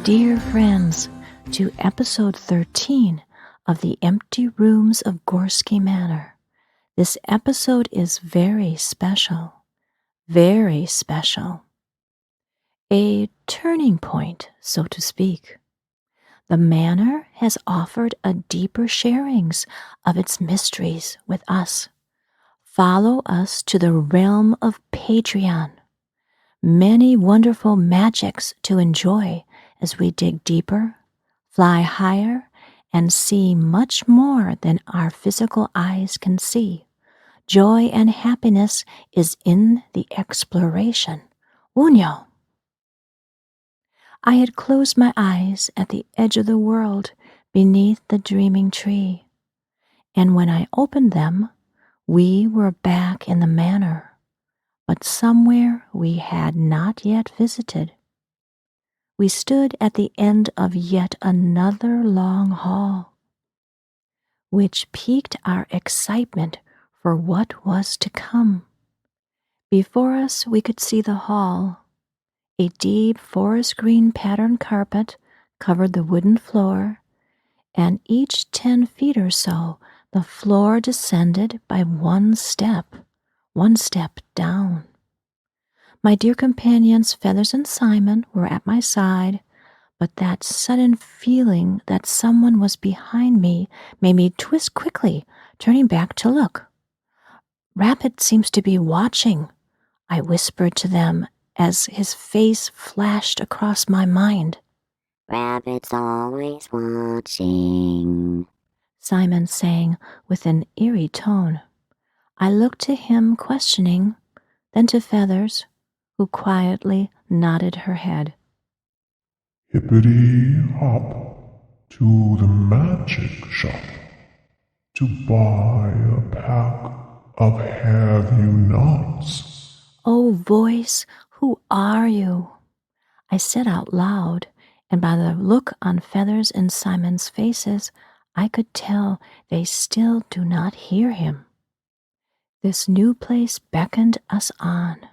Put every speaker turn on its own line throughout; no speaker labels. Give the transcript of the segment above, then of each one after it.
Dear friends, to episode 13 of The Empty Rooms of Gorski Manor. This episode is very special. Very special. A turning point, so to speak. The Manor has offered a deeper sharings of its mysteries with us. Follow us to the realm of Patreon. Many wonderful Magicks to enjoy as we dig deeper, fly higher, and see much more than our physical eyes can see. Joy and happiness is in the exploration. Unyo. I had closed my eyes at the edge of the world beneath the dreaming tree, and when I opened them, we were back in the manor, but somewhere we had not yet visited. We stood at the end of yet another long hall, which piqued our excitement for what was to come. Before us we could see the hall. A deep forest green patterned carpet covered the wooden floor, and each 10 feet or so the floor descended by one step down. My dear companions Feathers and Simon were at my side, but that sudden feeling that someone was behind me made me twist quickly, turning back to look. Rabbit seems to be watching, I whispered to them as his face flashed across my mind.
Rabbit's always watching,
Simon sang with an eerie tone. I looked to him questioning, then to Feathers, who quietly nodded her head.
Hippity hop to the magic shop to buy a pack of have-you-nots.
Oh, voice, who are you? I said out loud, and by the look on Feathers and Simon's faces, I could tell they still do not hear him. This new place beckoned us on.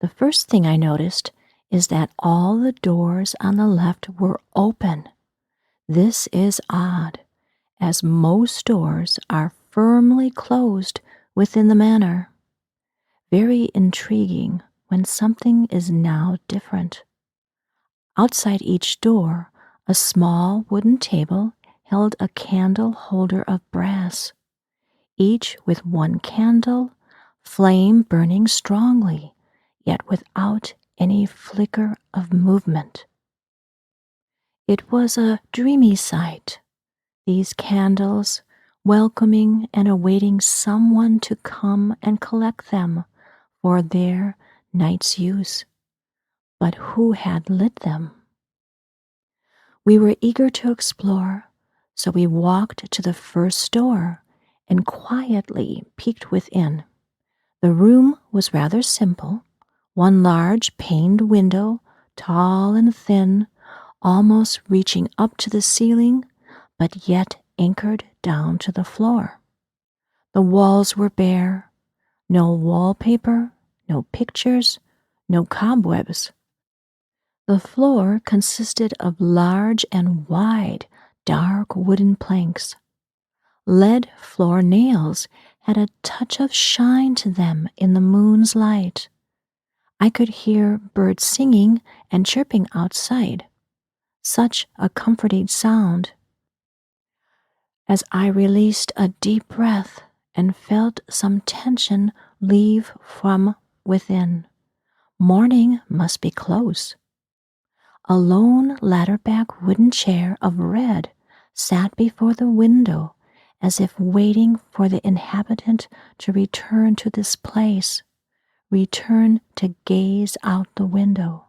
The first thing I noticed is that all the doors on the left were open. This is odd, as most doors are firmly closed within the manor. Very intriguing when something is now different. Outside each door, a small wooden table held a candle holder of brass, each with one candle, flame burning strongly, yet without any flicker of movement. It was a dreamy sight, these candles welcoming and awaiting someone to come and collect them for their night's use. But who had lit them? We were eager to explore, so we walked to the first door and quietly peeked within. The room was rather simple. One large paned window, tall and thin, almost reaching up to the ceiling, but yet anchored down to the floor. The walls were bare, no wallpaper, no pictures, no cobwebs. The floor consisted of large and wide, dark wooden planks. Lead floor nails had a touch of shine to them in the moon's light. I could hear birds singing and chirping outside. Such a comforting sound. As I released a deep breath and felt some tension leave from within. Morning must be close. A lone ladder-back wooden chair of red sat before the window as if waiting for the inhabitant to return to this place, return to gaze out the window.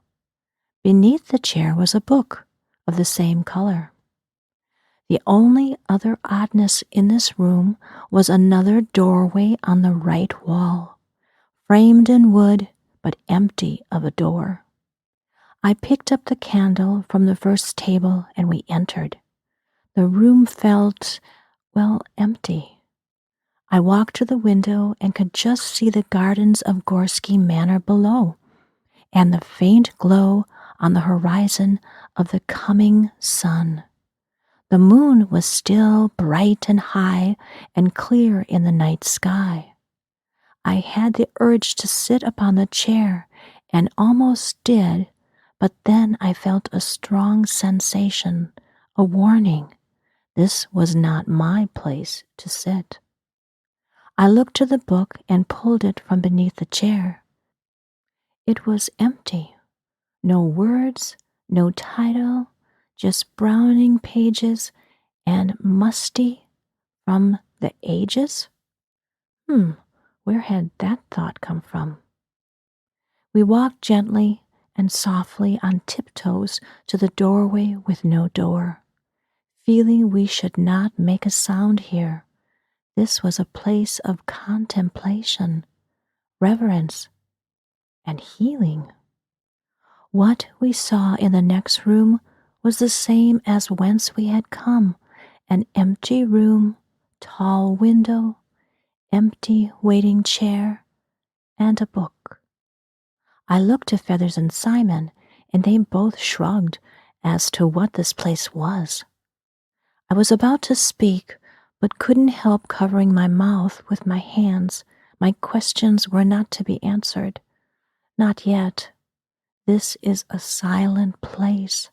Beneath the chair was a book of the same color. The only other oddness in this room was another doorway on the right wall, framed in wood but empty of a door. I picked up the candle from the first table and we entered. The room felt, empty. I walked to the window and could just see the gardens of Gorski Manor below, and the faint glow on the horizon of the coming sun. The moon was still bright and high and clear in the night sky. I had the urge to sit upon the chair and almost did, but then I felt a strong sensation, a warning. This was not my place to sit. I looked to the book and pulled it from beneath the chair. It was empty. No words, no title, just browning pages and musty from the ages? Where had that thought come from? We walked gently and softly on tiptoes to the doorway with no door, feeling we should not make a sound here. This was a place of contemplation, reverence, and healing. What we saw in the next room was the same as whence we had come, an empty room, tall window, empty waiting chair, and a book. I looked to Feathers and Simon, and they both shrugged as to what this place was. I was about to speak, but couldn't help covering my mouth with my hands. My questions were not to be answered. Not yet. This is a silent place.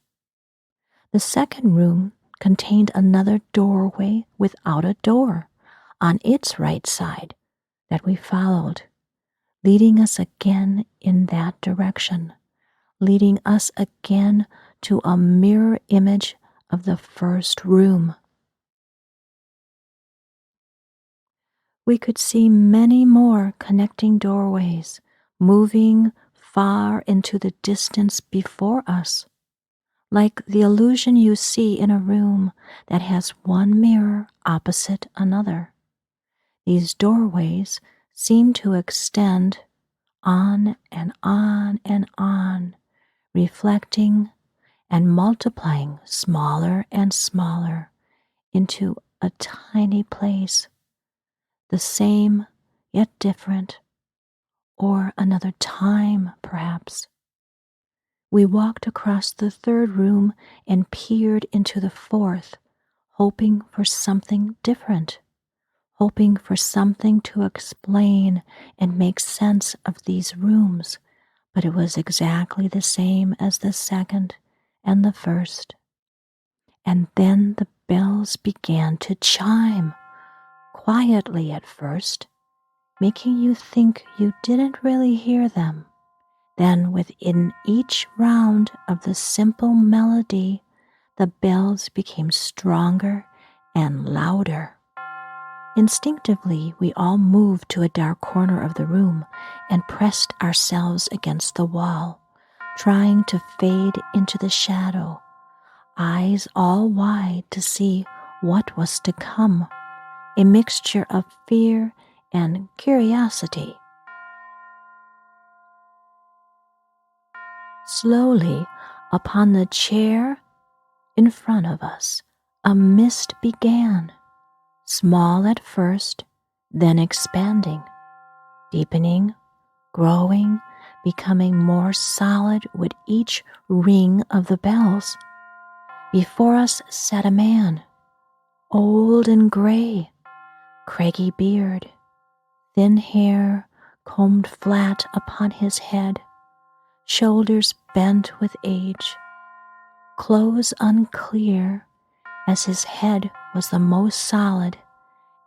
The second room contained another doorway without a door on its right side that we followed, leading us again in that direction, leading us again to a mirror image of the first room. We could see many more connecting doorways moving far into the distance before us, like the illusion you see in a room that has one mirror opposite another. These doorways seem to extend on and on and on, reflecting and multiplying smaller and smaller into a tiny place, the same yet different, or another time perhaps. We walked across the third room and peered into the fourth, hoping for something different, hoping for something to explain and make sense of these rooms, but it was exactly the same as the second and the first. And then the bells began to chime, quietly at first, making you think you didn't really hear them. Then within each round of the simple melody, the bells became stronger and louder. Instinctively, we all moved to a dark corner of the room and pressed ourselves against the wall, trying to fade into the shadow, eyes all wide to see what was to come, a mixture of fear and curiosity. Slowly, upon the chair in front of us, a mist began, small at first, then expanding, deepening, growing, becoming more solid with each ring of the bells. Before us sat a man, old and gray, craggy beard, thin hair combed flat upon his head, shoulders bent with age, clothes unclear, as his head was the most solid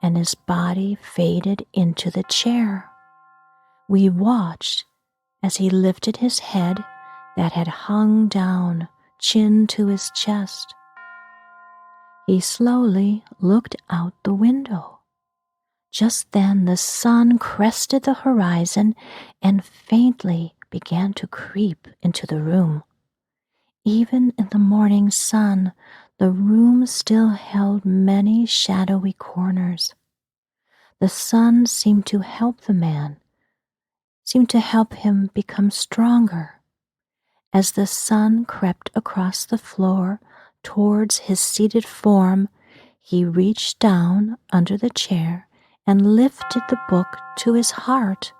and his body faded into the chair. We watched as he lifted his head that had hung down, chin to his chest. He slowly looked out the window. Just then the sun crested the horizon and faintly began to creep into the room. Even in the morning sun, the room still held many shadowy corners. The sun seemed to help the man, seemed to help him become stronger. As the sun crept across the floor towards his seated form, he reached down under the chair and lifted the book to his heart.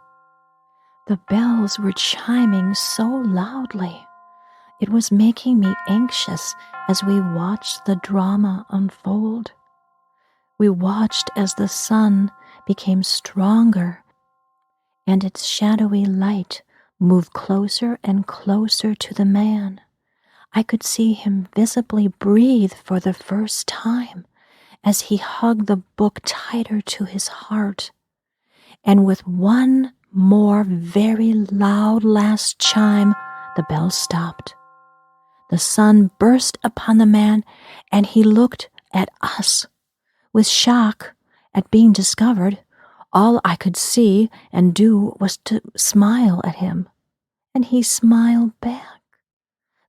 The bells were chiming so loudly. It was making me anxious as we watched the drama unfold. We watched as the sun became stronger and its shadowy light moved closer and closer to the man. I could see him visibly breathe for the first time as he hugged the book tighter to his heart. And with one more very loud last chime, the bell stopped. The sun burst upon the man, and he looked at us. With shock at being discovered, all I could see and do was to smile at him, and he smiled back,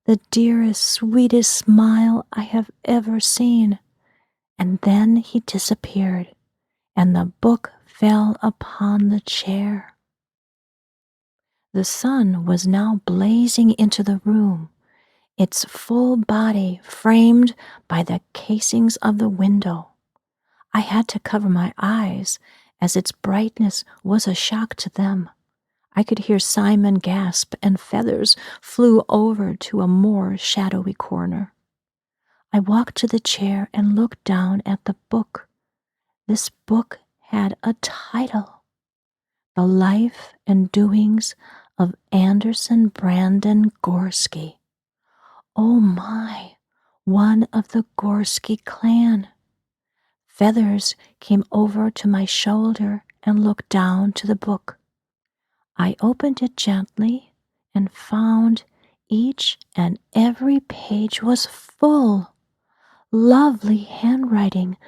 the dearest, sweetest smile I have ever seen. And then he disappeared, and the book fell upon the chair. The sun was now blazing into the room, its full body framed by the casings of the window. I had to cover my eyes, as its brightness was a shock to them. I could hear Simon gasp, and feathers flew over to a more shadowy corner. I walked to the chair and looked down at the book. This book had a title: The Life and Doings of Anderson Brandon Gorski. Oh my, one of the Gorski clan. Feathers came over to my shoulder and looked down to the book. I opened it gently and found each and every page was full. Lovely handwriting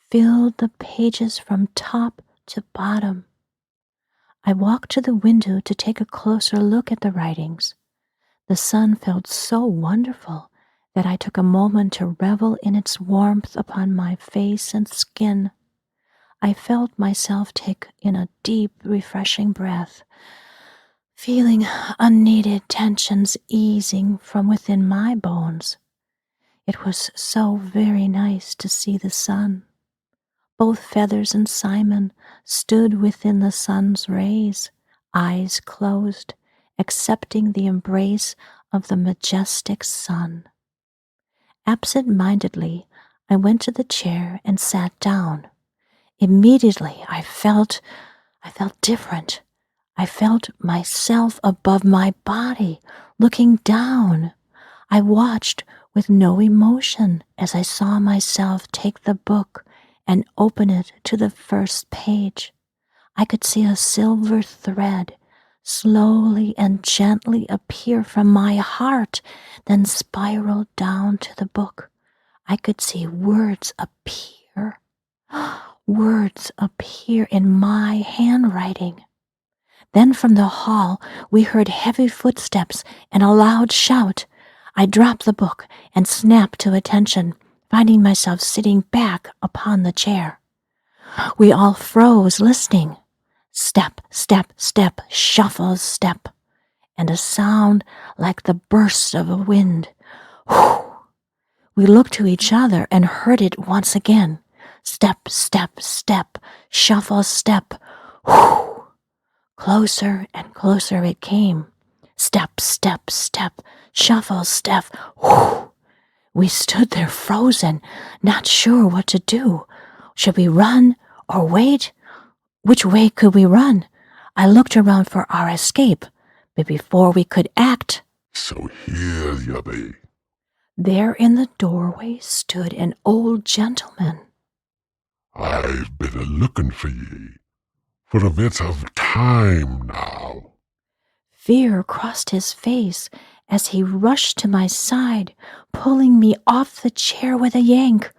filled the pages from top to bottom. I walked to the window to take a closer look at the writings. The sun felt so wonderful that I took a moment to revel in its warmth upon my face and skin. I felt myself take in a deep, refreshing breath, feeling unneeded tensions easing from within my bones. It was so very nice to see the sun. Both Feathers and Simon stood within the sun's rays, eyes closed, accepting the embrace of the majestic sun. Absent-mindedly, I went to the chair and sat down. Immediately, I felt different. I felt myself above my body, looking down. I watched with no emotion as I saw myself take the book and open it to the first page. I could see a silver thread slowly and gently appear from my heart, then spiral down to the book. I could see words appear. Words appear in my handwriting. Then from the hall we heard heavy footsteps and a loud shout. I dropped the book and snapped to attention, finding myself sitting back upon the chair. We all froze, listening. Step, step, step, shuffle, step, and a sound like the burst of a wind. Whew! We looked to each other and heard it once again. Step, step, step, shuffle, step. Whew! Closer and closer it came. Step, step, step, shuffle, step. Whew! We stood there frozen, not sure what to do. Should we run or wait? Which way could we run? I looked around for our escape, but before we could act,
So here you be.
there in the doorway stood an old gentleman.
I've been a-looking for ye for a bit of time now.
Fear crossed his face as he rushed to my side, pulling me off the chair with a yank.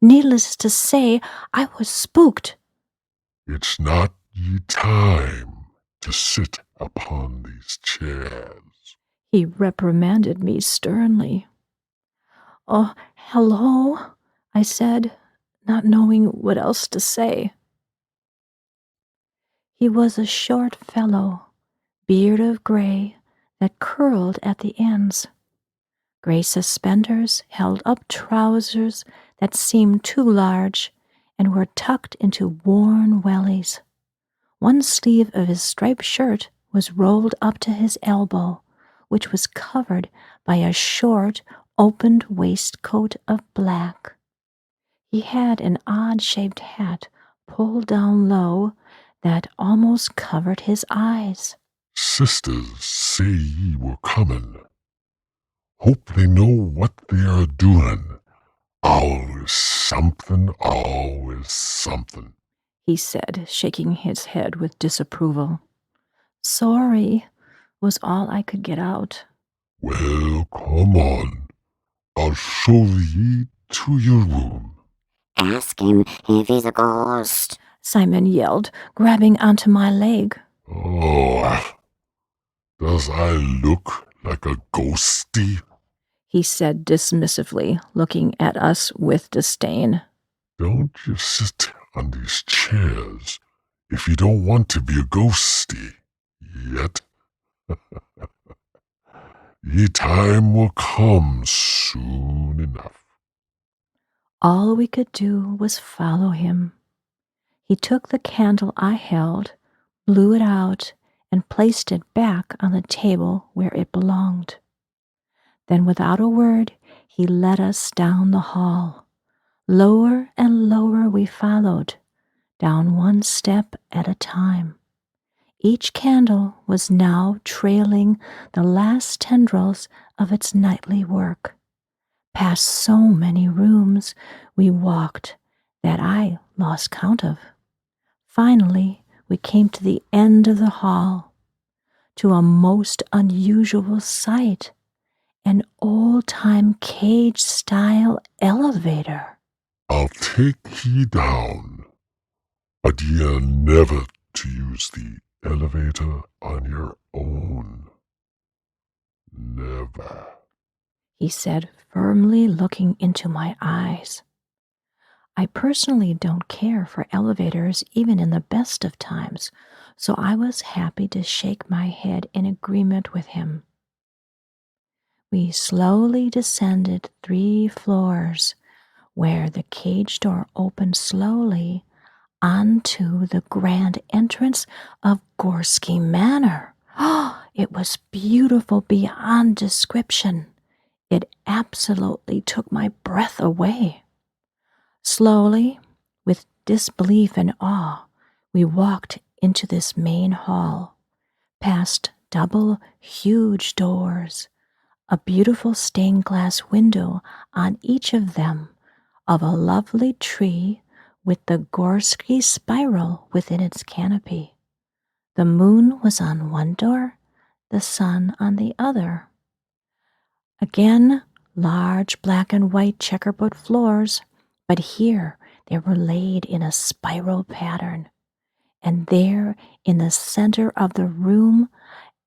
Needless to say, I was spooked.
It's not ye time to sit upon these chairs.
He reprimanded me sternly. "Oh, hello," I said, not knowing what else to say. He was a short fellow, beard of gray that curled at the ends. Gray suspenders held up trousers that seemed too large and were tucked into worn wellies. One sleeve of his striped shirt was rolled up to his elbow, which was covered by a short, opened waistcoat of black. He had an odd-shaped hat pulled down low that almost covered his eyes.
Sisters say ye were coming. Hope they know what they are doing. Always something,
he said, shaking his head with disapproval. Sorry, was all I could get out.
Well, come on. I'll show ye to your room.
Ask him if he's a ghost,
Simon yelled, grabbing onto my leg.
Oh, does I look like a ghosty?
He said dismissively, looking at us with disdain.
Don't you sit on these chairs if you don't want to be a ghosty yet. Ye time will come soon enough.
All we could do was follow him. He took the candle I held, blew it out, and placed it back on the table where it belonged. Then, without a word, he led us down the hall. Lower and lower we followed, down one step at a time. Each candle was now trailing the last tendrils of its nightly work. Past so many rooms we walked that I lost count of. Finally, we came to the end of the hall, to a most unusual sight, an old-time cage-style elevator.
I'll take ye down, but ye are never to use the elevator on your own. Never.
He said, firmly looking into my eyes. I personally don't care for elevators even in the best of times, so I was happy to shake my head in agreement with him. We slowly descended 3 floors, where the cage door opened slowly onto the grand entrance of Gorski Manor. Oh, it was beautiful beyond description. It absolutely took my breath away. Slowly, with disbelief and awe, we walked into this main hall, past double huge doors, a beautiful stained glass window on each of them, of a lovely tree with the Gorski spiral within its canopy. The moon was on one door, the sun on the other. Again, large black and white checkerboard floors, but here they were laid in a spiral pattern. And there, in the center of the room,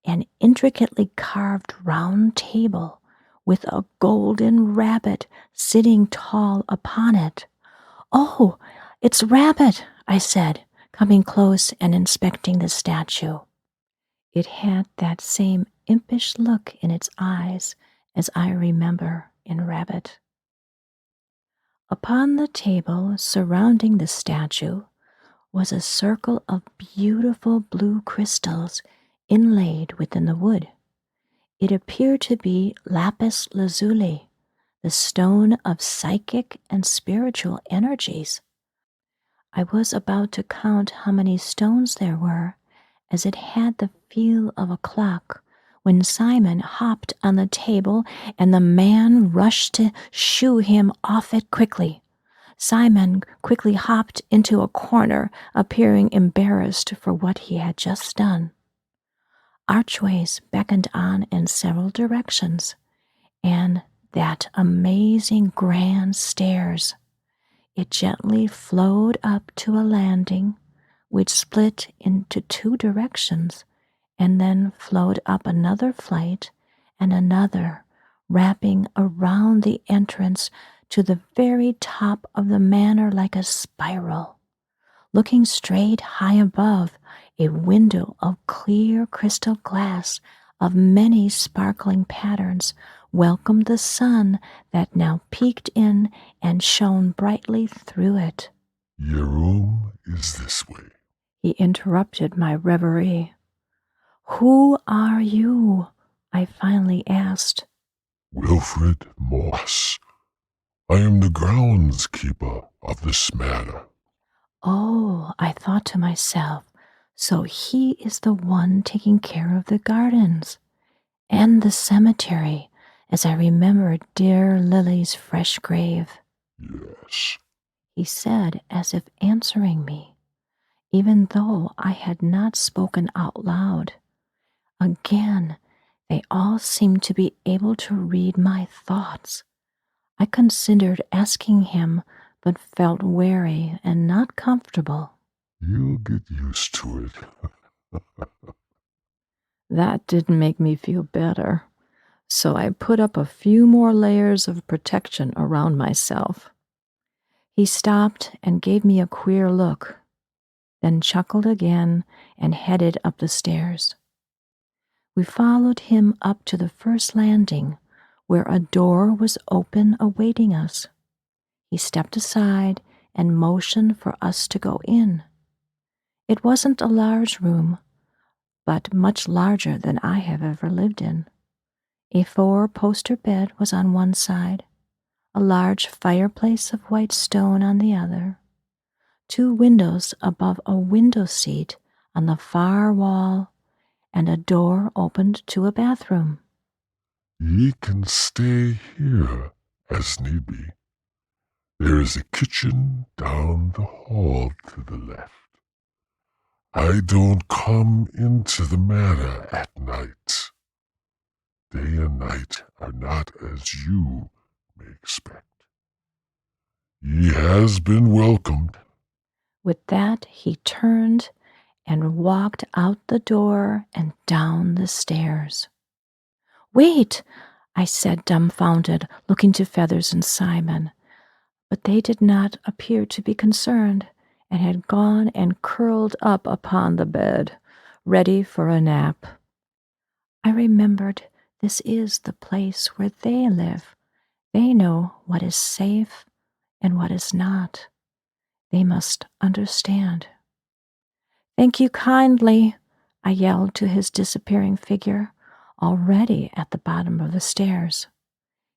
an intricately carved round table with a golden rabbit sitting tall upon it. Oh, it's Rabbit, I said, coming close and inspecting the statue. It had that same impish look in its eyes as I remember in Rabbit. Upon the table surrounding the statue was a circle of beautiful blue crystals inlaid within the wood. It appeared to be lapis lazuli, the stone of psychic and spiritual energies. I was about to count how many stones there were, as it had the feel of a clock, when Simon hopped on the table and the man rushed to shoo him off it quickly. Simon quickly hopped into a corner, appearing embarrassed for what he had just done. Archways beckoned on in several directions, and that amazing grand stairs. It gently flowed up to a landing, which split into 2 directions, and then flowed up another flight and another, wrapping around the entrance to the very top of the manor like a spiral. Looking straight high above, a window of clear crystal glass of many sparkling patterns welcomed the sun that now peeked in and shone brightly through it.
Your room is this way.
He interrupted my reverie. Who are you? I finally asked.
Wilfred Moss. I am the groundskeeper of this manor.
Oh, I thought to myself, so he is the one taking care of the gardens and the cemetery, as I remembered dear Lily's fresh grave.
Yes.
He said, as if answering me, even though I had not spoken out loud. Again, they all seemed to be able to read my thoughts. I considered asking him, but felt wary and not comfortable.
You'll get used to it.
That didn't make me feel better, so I put up a few more layers of protection around myself. He stopped and gave me a queer look, then chuckled again and headed up the stairs. We followed him up to the first landing, where a door was open awaiting us. He stepped aside and motioned for us to go in. It wasn't a large room, but much larger than I have ever lived in. A 4-poster bed was on one side, a large fireplace of white stone on the other, 2 windows above a window seat on the far wall, and a door opened to a bathroom.
Ye can stay here as need be. There is a kitchen down the hall to the left. I don't come into the manor at night. Day and night are not as you may expect. Ye has been welcomed.
With that, he turned and walked out the door and down the stairs. "Wait," I said, dumbfounded, looking to Feathers and Simon. But they did not appear to be concerned, and had gone and curled up upon the bed, ready for a nap. I remembered this is the place where they live. They know what is safe and what is not. They must understand. "Thank you kindly," I yelled to his disappearing figure, already at the bottom of the stairs.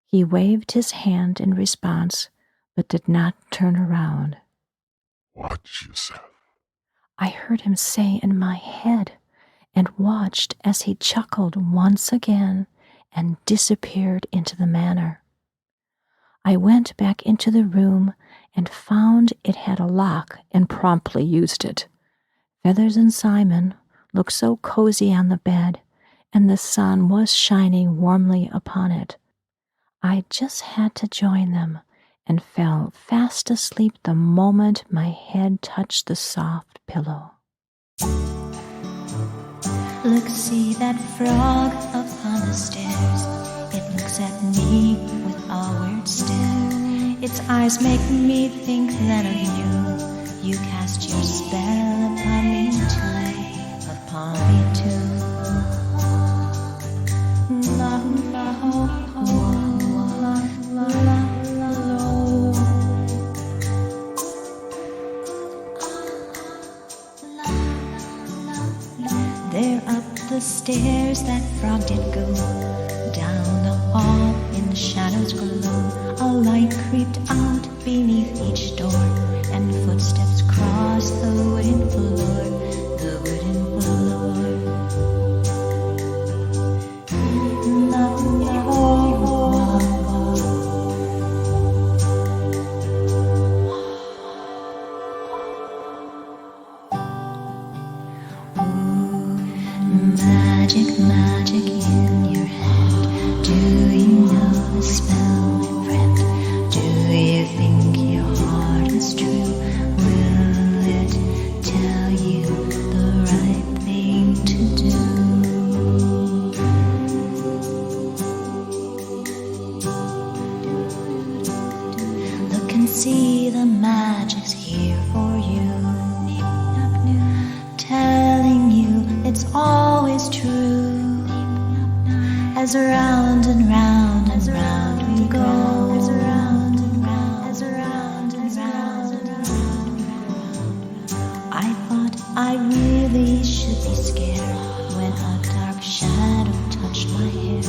He waved his hand in response, but did not turn around.
Watch yourself.
I heard him say in my head, and watched as he chuckled once again and disappeared into the manor. I went back into the room and found it had a lock and promptly used it. Feathers and Simon looked so cozy on the bed, and the sun was shining warmly upon it. I just had to join them, and fell fast asleep the moment my head touched the soft pillow.
Look, see that frog upon the stairs. It looks at me with a weird stare. Its eyes make me think that of you. You cast your spell upon me too, upon me too. La la ho ho, la la la la lo. There up the stairs that frog did go, down the hall in the shadows glow. A light creeped out beneath each door, and footsteps crossed the wooden floor, the wooden floor. La, la, oh, magic, magic in your hand. Do you know the spell, my friend? Do you think your heart is true? Will it tell you the right thing to do? Look and see, the magic's here for you, telling you it's always true. As round and round and round we go, as round and round, as round and round and round. I thought I really should be scared, when a dark shadow touched my hair.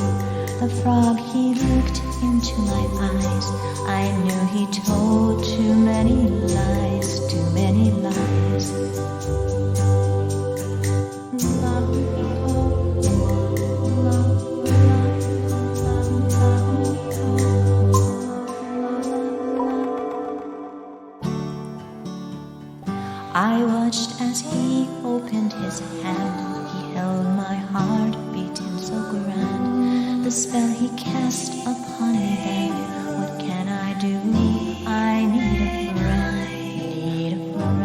The frog, he looked into my eyes. I knew he told too many lies, too many lies. I watched as he opened his hand. He held my heart beating so grand. The spell he cast upon me then. What can I do? I need a friend. Need a friend.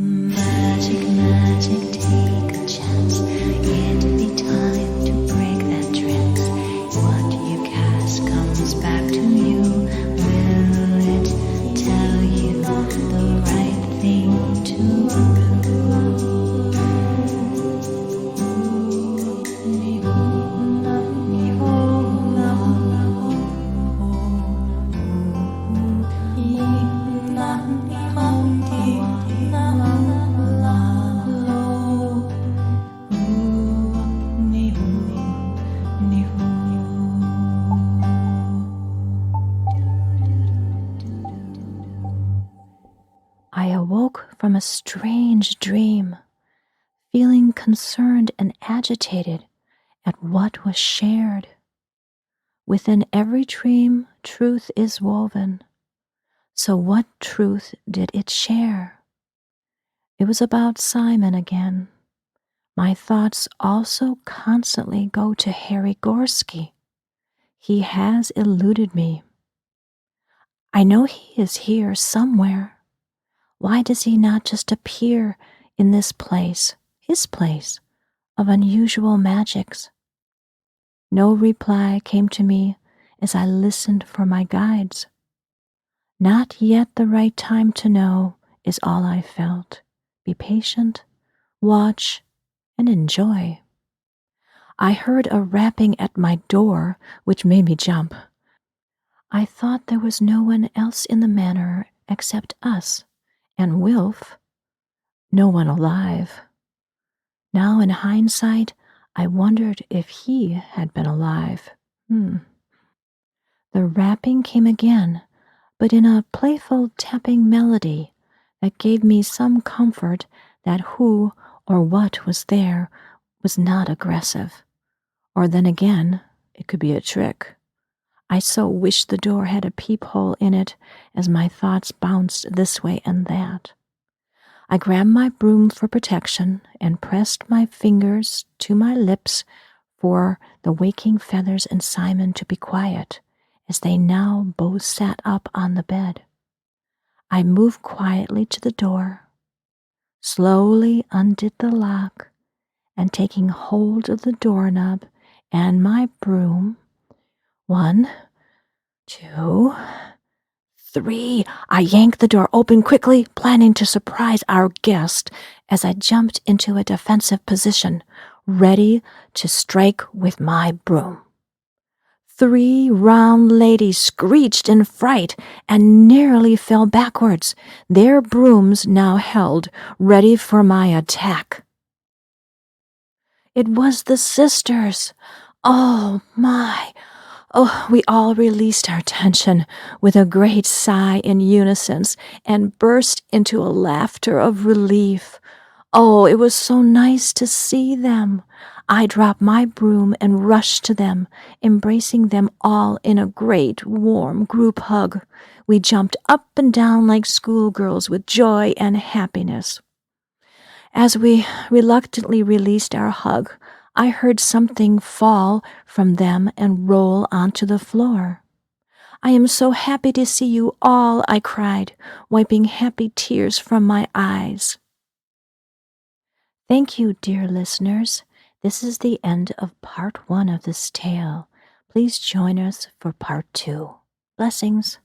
Magic, magic, take a chance. It'd be time to break that trance. What you cast comes back to you. Will it tell you the right thing to
I awoke from a strange dream, feeling concerned and agitated at what was shared. Within every dream, truth is woven. So what truth did it share? It was about Simon again. My thoughts also constantly go to Harry Gorski. He has eluded me. I know he is here somewhere. Why does he not just appear in this place, his place, of unusual magics? No reply came to me as I listened for my guides. Not yet the right time to know is all I felt. Be patient, watch, and enjoy. I heard a rapping at my door, which made me jump. I thought there was no one else in the manor except us, and Wilf, no one alive. Now in hindsight, I wondered if he had been alive. The rapping came again, but in a playful tapping melody that gave me some comfort that who or what was there was not aggressive. Or then again, it could be a trick. I so wished the door had a peephole in it as my thoughts bounced this way and that. I grabbed my broom for protection and pressed my fingers to my lips for the waking Feathers and Simon to be quiet, as they now both sat up on the bed. I moved quietly to the door, slowly undid the lock, and taking hold of the doorknob and my broom, 1, 2, 3, I yanked the door open quickly, planning to surprise our guest as I jumped into a defensive position, ready to strike with my broom. 3 round ladies screeched in fright and nearly fell backwards, their brooms now held, ready for my attack. It was the sisters. Oh, my. Oh, we all released our tension with a great sigh in unison and burst into a laughter of relief. Oh, it was so nice to see them. I dropped my broom and rushed to them, embracing them all in a great, warm group hug. We jumped up and down like schoolgirls with joy and happiness. As we reluctantly released our hug, I heard something fall from them and roll onto the floor. I am so happy to see you all, I cried, wiping happy tears from my eyes. Thank you, dear listeners. This is the end of part 1 of this tale. Please join us for part 2. Blessings.